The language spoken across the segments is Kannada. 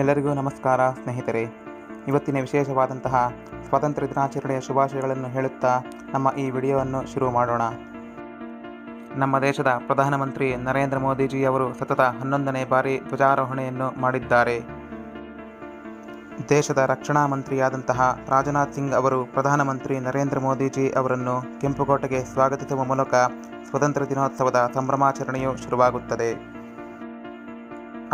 ಎಲ್ಲರಿಗೂ ನಮಸ್ಕಾರ ಸ್ನೇಹಿತರೆ. ಇವತ್ತಿನ ವಿಶೇಷವಾದಂತಹ ಸ್ವಾತಂತ್ರ್ಯ ದಿನಾಚರಣೆಯ ಶುಭಾಶಯಗಳನ್ನು ಹೇಳುತ್ತಾ ನಮ್ಮ ಈ ವಿಡಿಯೋವನ್ನು ಶುರು ಮಾಡೋಣ. ನಮ್ಮ ದೇಶದ ಪ್ರಧಾನಮಂತ್ರಿ ನರೇಂದ್ರ ಮೋದಿಜಿ ಅವರು ಸತತ 11ನೇ ಬಾರಿ ಧ್ವಜಾರೋಹಣೆಯನ್ನು ಮಾಡಿದ್ದಾರೆ. ದೇಶದ ರಕ್ಷಣಾ ಮಂತ್ರಿಯಾದಂತಹ ರಾಜನಾಥ್ ಸಿಂಗ್ ಅವರು ಪ್ರಧಾನಮಂತ್ರಿ ನರೇಂದ್ರ ಮೋದಿಜಿ ಅವರನ್ನು ಕೆಂಪುಕೋಟೆಗೆ ಸ್ವಾಗತಿಸುವ ಮೂಲಕ ಸ್ವಾತಂತ್ರ್ಯ ದಿನೋತ್ಸವದ ಸಂಭ್ರಮಾಚರಣೆಯು ಶುರುವಾಗುತ್ತದೆ.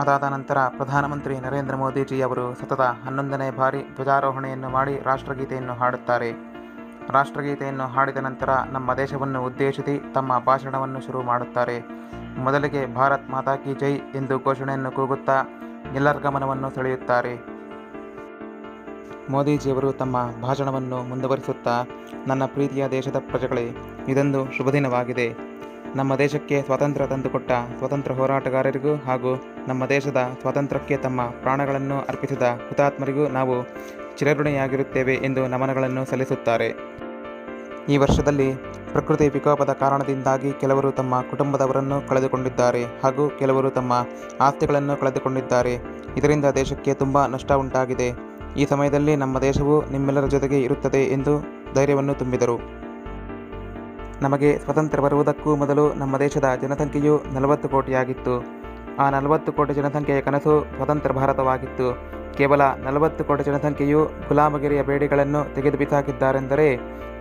ಅದಾದ ನಂತರ ಪ್ರಧಾನಮಂತ್ರಿ ನರೇಂದ್ರ ಮೋದಿಜಿ ಅವರು ಸತತ 11ನೇ ಬಾರಿ ಧ್ವಜಾರೋಹಣೆಯನ್ನು ಮಾಡಿ ರಾಷ್ಟ್ರಗೀತೆಯನ್ನು ಹಾಡುತ್ತಾರೆ. ರಾಷ್ಟ್ರಗೀತೆಯನ್ನು ಹಾಡಿದ ನಂತರ ನಮ್ಮ ದೇಶವನ್ನು ಉದ್ದೇಶಿಸಿ ತಮ್ಮ ಭಾಷಣವನ್ನು ಶುರು ಮಾಡುತ್ತಾರೆ. ಮೊದಲಿಗೆ ಭಾರತ್ ಮಾತಾ ಕಿ ಜೈ ಎಂದು ಘೋಷಣೆಯನ್ನು ಕೂಗುತ್ತಾ ಎಲ್ಲರ ಗಮನವನ್ನು ಸೆಳೆಯುತ್ತಾರೆ. ಮೋದಿಜಿಯವರು ತಮ್ಮ ಭಾಷಣವನ್ನು ಮುಂದುವರಿಸುತ್ತಾ, ನನ್ನ ಪ್ರೀತಿಯ ದೇಶದ ಪ್ರಜೆಗಳೇ, ಇದೊಂದು ಶುಭ ದಿನವಾಗಿದೆ. ನಮ್ಮ ದೇಶಕ್ಕೆ ಸ್ವಾತಂತ್ರ್ಯ ತಂದುಕೊಟ್ಟ ಸ್ವಾತಂತ್ರ್ಯ ಹೋರಾಟಗಾರರಿಗೂ ಹಾಗೂ ನಮ್ಮ ದೇಶದ ಸ್ವಾತಂತ್ರ್ಯಕ್ಕೆ ತಮ್ಮ ಪ್ರಾಣಗಳನ್ನು ಅರ್ಪಿಸಿದ ಹುತಾತ್ಮರಿಗೂ ನಾವು ಚಿರಋಣಿಯಾಗಿರುತ್ತೇವೆ ಎಂದು ನಮನಗಳನ್ನು ಸಲ್ಲಿಸುತ್ತಾರೆ. ಈ ವರ್ಷದಲ್ಲಿ ಪ್ರಕೃತಿ ವಿಕೋಪದ ಕಾರಣದಿಂದಾಗಿ ಕೆಲವರು ತಮ್ಮ ಕುಟುಂಬದವರನ್ನು ಕಳೆದುಕೊಂಡಿದ್ದಾರೆ ಹಾಗೂ ಕೆಲವರು ತಮ್ಮ ಆಸ್ತಿಗಳನ್ನು ಕಳೆದುಕೊಂಡಿದ್ದಾರೆ. ಇದರಿಂದ ದೇಶಕ್ಕೆ ತುಂಬ ನಷ್ಟ ಉಂಟಾಗಿದೆ. ಈ ಸಮಯದಲ್ಲಿ ನಮ್ಮ ದೇಶವು ನಿಮ್ಮೆಲ್ಲರ ಜೊತೆಗೆ ಇರುತ್ತದೆ ಎಂದು ಧೈರ್ಯವನ್ನು ತುಂಬಿದರು. ನಮಗೆ ಸ್ವಾತಂತ್ರ್ಯ ಬರುವುದಕ್ಕೂ ಮೊದಲು ನಮ್ಮ ದೇಶದ ಜನಸಂಖ್ಯೆಯು 40 ಕೋಟಿಯಾಗಿತ್ತು. ಆ 40 ಕೋಟಿ ಜನಸಂಖ್ಯೆಯ ಕನಸು ಸ್ವತಂತ್ರ ಭಾರತವಾಗಿತ್ತು. ಕೇವಲ 40 ಕೋಟಿ ಜನಸಂಖ್ಯೆಯು ಗುಲಾಮಗಿರಿಯ ಬೇಡಿಗಳನ್ನು ತೆಗೆದು ಬಿಸಾಕಿದ್ದಾರೆಂದರೆ,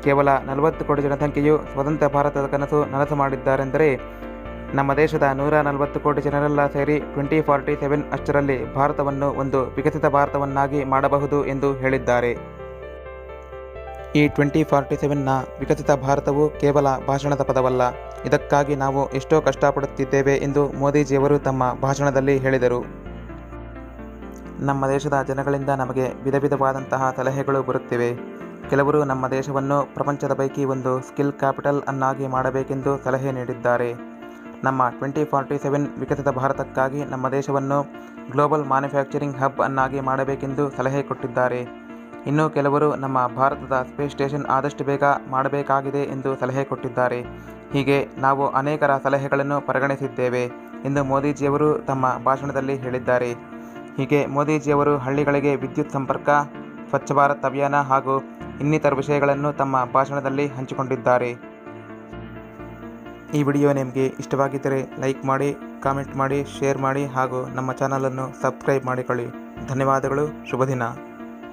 ಕೇವಲ 40 ಕೋಟಿ ಜನಸಂಖ್ಯೆಯು ಸ್ವತಂತ್ರ ಭಾರತದ ಕನಸು ನನಸು ಮಾಡಿದ್ದಾರೆಂದರೆ, ನಮ್ಮ ದೇಶದ 140 ಕೋಟಿ ಜನರೆಲ್ಲ ಸೇರಿ 2047 ಅಷ್ಟರಲ್ಲಿ ಭಾರತವನ್ನು ಒಂದು ವಿಕಸಿತ ಭಾರತವನ್ನಾಗಿ ಮಾಡಬಹುದು ಎಂದು ಹೇಳಿದ್ದಾರೆ. ಈ 2047ನ ವಿಕಸಿತ ಭಾರತವು ಕೇವಲ ಭಾಷಣದ ಪದವಲ್ಲ, ಇದಕ್ಕಾಗಿ ನಾವು ಎಷ್ಟೋ ಕಷ್ಟಪಡುತ್ತಿದ್ದೇವೆ ಎಂದು ಮೋದಿಜಿಯವರು ತಮ್ಮ ಭಾಷಣದಲ್ಲಿ ಹೇಳಿದರು. ನಮ್ಮ ದೇಶದ ಜನಗಳಿಂದ ನಮಗೆ ವಿಧವಾದಂತಹ ಸಲಹೆಗಳು ಬರುತ್ತಿವೆ. ಕೆಲವರು ನಮ್ಮ ದೇಶವನ್ನು ಪ್ರಪಂಚದ ಪೈಕಿ ಒಂದು ಸ್ಕಿಲ್ ಕ್ಯಾಪಿಟಲ್ ಅನ್ನಾಗಿ ಮಾಡಬೇಕೆಂದು ಸಲಹೆ ನೀಡಿದ್ದಾರೆ. ನಮ್ಮ 2047 ವಿಕಸಿತ ಭಾರತಕ್ಕಾಗಿ ನಮ್ಮ ದೇಶವನ್ನು ಗ್ಲೋಬಲ್ ಮ್ಯಾನುಫ್ಯಾಕ್ಚರಿಂಗ್ ಹಬ್ ಅನ್ನಾಗಿ ಮಾಡಬೇಕೆಂದು ಸಲಹೆ ಕೊಟ್ಟಿದ್ದಾರೆ. ಇನ್ನು ಕೆಲವರು ನಮ್ಮ ಭಾರತದ ಸ್ಪೇಸ್ ಸ್ಟೇಷನ್ ಆದಷ್ಟು ಬೇಗ ಮಾಡಬೇಕಾಗಿದೆ ಎಂದು ಸಲಹೆ ಕೊಟ್ಟಿದ್ದಾರೆ. ಹೀಗೆ ನಾವು ಅನೇಕರ ಸಲಹೆಗಳನ್ನು ಪರಿಗಣಿಸಿದ್ದೇವೆ ಎಂದು ಮೋದಿಜಿಯವರು ತಮ್ಮ ಭಾಷಣದಲ್ಲಿ ಹೇಳಿದ್ದಾರೆ. ಹೀಗೆ ಮೋದಿಜಿಯವರು ಹಳ್ಳಿಗಳಿಗೆ ವಿದ್ಯುತ್ ಸಂಪರ್ಕ, ಸ್ವಚ್ಛ ಭಾರತ್ ಅಭಿಯಾನ ಹಾಗೂ ಇನ್ನಿತರ ವಿಷಯಗಳನ್ನು ತಮ್ಮ ಭಾಷಣದಲ್ಲಿ ಹಂಚಿಕೊಂಡಿದ್ದಾರೆ. ಈ ವಿಡಿಯೋ ನಿಮಗೆ ಇಷ್ಟವಾಗಿದ್ದರೆ ಲೈಕ್ ಮಾಡಿ, ಕಾಮೆಂಟ್ ಮಾಡಿ, ಶೇರ್ ಮಾಡಿ ಹಾಗೂ ನಮ್ಮ ಚಾನಲನ್ನು ಸಬ್ಸ್ಕ್ರೈಬ್ ಮಾಡಿಕೊಳ್ಳಿ. ಧನ್ಯವಾದಗಳು. ಶುಭ ದಿನ.